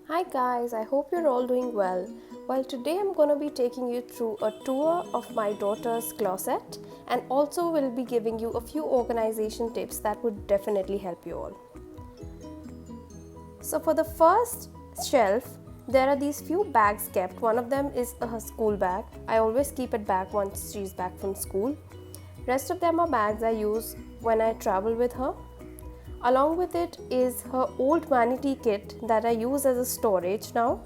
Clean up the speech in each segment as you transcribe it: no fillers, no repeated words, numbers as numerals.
Hi guys, I hope you're all doing well. Well, today I'm going to be taking you through a tour of my daughter's closet and also will be giving you a few organization tips that would definitely help you all. So for the first shelf, there are these few bags kept. One of them is a school bag. I always keep it back once she's back from school. Rest of them are bags I use when I travel with her. Along with it is her old vanity kit that I use as a storage now.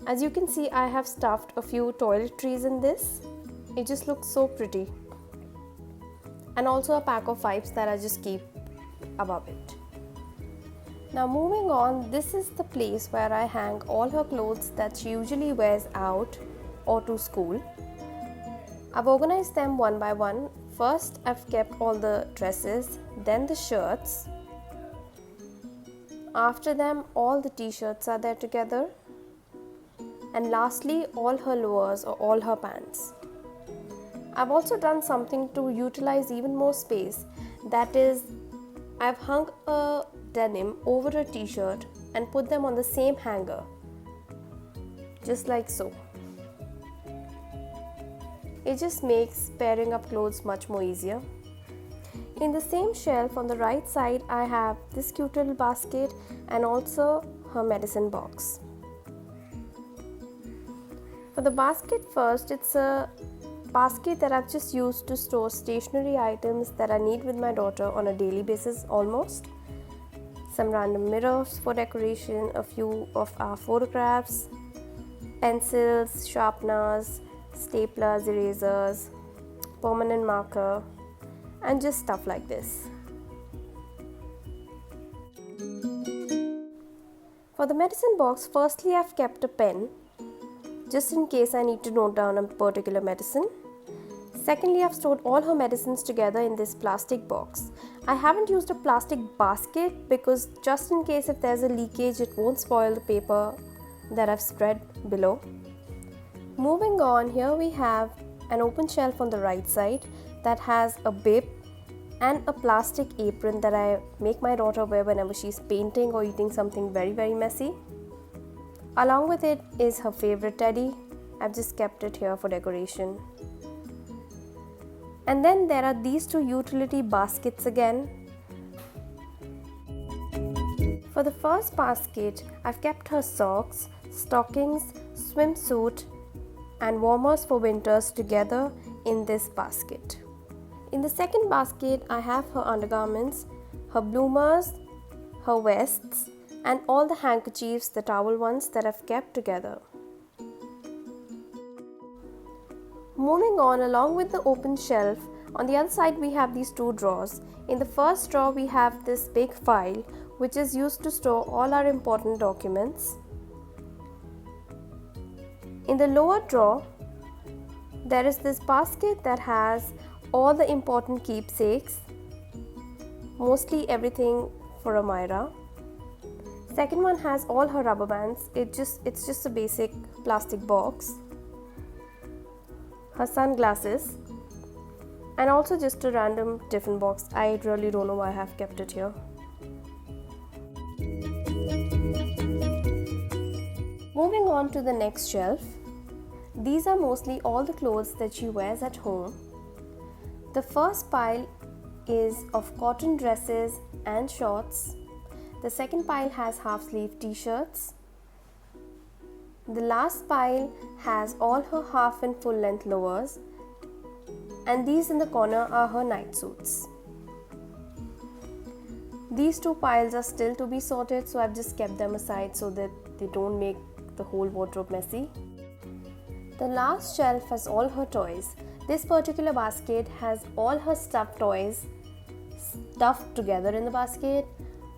As you can see, I have stuffed a few toiletries in this. It just looks so pretty. And also a pack of wipes that I just keep above it. Now moving on, this is the place where I hang all her clothes that she usually wears out or to school. I've organized them one by one. First, I've kept all the dresses, then the shirts. After them, all the t-shirts are there together. And lastly, all her lowers or all her pants. I've also done something to utilize even more space. That is, I've hung a denim over a t-shirt and put them on the same hanger. Just like so. It just makes pairing up clothes much more easier. In the same shelf on the right side, I have this cute little basket and also her medicine box. For the basket first, it's a basket that I've just used to store stationery items that I need with my daughter on a daily basis almost. Some random mirrors for decoration, a few of our photographs, pencils, sharpeners, staplers, erasers, permanent marker, and just stuff like this. For the medicine box, firstly I've kept a pen just in case I need to note down a particular medicine. Secondly, I've stored all her medicines together in this plastic box. I haven't used a plastic basket because just in case if there's a leakage, it won't spoil the paper that I've spread below. Moving on, here we have an open shelf on the right side that has a bib and a plastic apron that I make my daughter wear whenever she's painting or eating something very messy. Along with it is her favorite teddy. I've just kept it here for decoration. And then there are these two utility baskets again. For the first basket, I've kept her socks, stockings, swimsuit, and warmers for winters together in this basket. In the second basket, I have her undergarments, her bloomers, her vests, and all the handkerchiefs, the towel ones that I've kept together. Moving on, along with the open shelf, on the other side we have these two drawers. In the first drawer, we have this big file which is used to store all our important documents. In the lower drawer, there is this basket that has all the important keepsakes, mostly everything for Amira. Second one has all her rubber bands. It's just a basic plastic box. Her sunglasses, and also just a random tiffin box. I really don't know why I have kept it here. Moving on to the next shelf. These are mostly all the clothes that she wears at home. The first pile is of cotton dresses and shorts. The second pile has half-sleeve t-shirts. The last pile has all her half and full-length lowers, and these in the corner are her night suits. These two piles are still to be sorted, so I've just kept them aside so that they don't make the whole wardrobe messy. The last shelf has all her toys. This particular basket has all her stuffed toys stuffed together in the basket.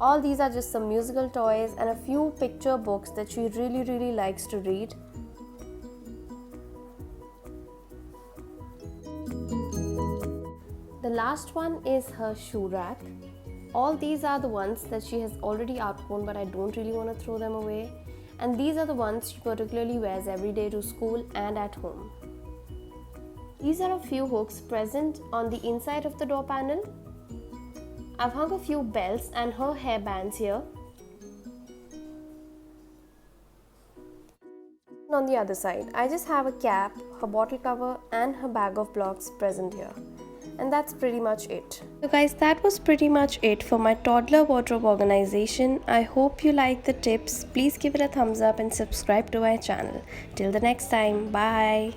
All these are just some musical toys and a few picture books that she really likes to read. The last one is her shoe rack. All these are the ones that she has already outgrown, but I don't really want to throw them away. And these are the ones she particularly wears every day to school and at home. These are a few hooks present on the inside of the door panel. I've hung a few belts and her hair bands here. On the other side, I just have a cap, her bottle cover and her bag of blocks present here. And that's pretty much it. So guys, that was pretty much it for my toddler wardrobe organization. I hope you liked the tips. Please give it a thumbs up and subscribe to my channel. Till the next time, bye.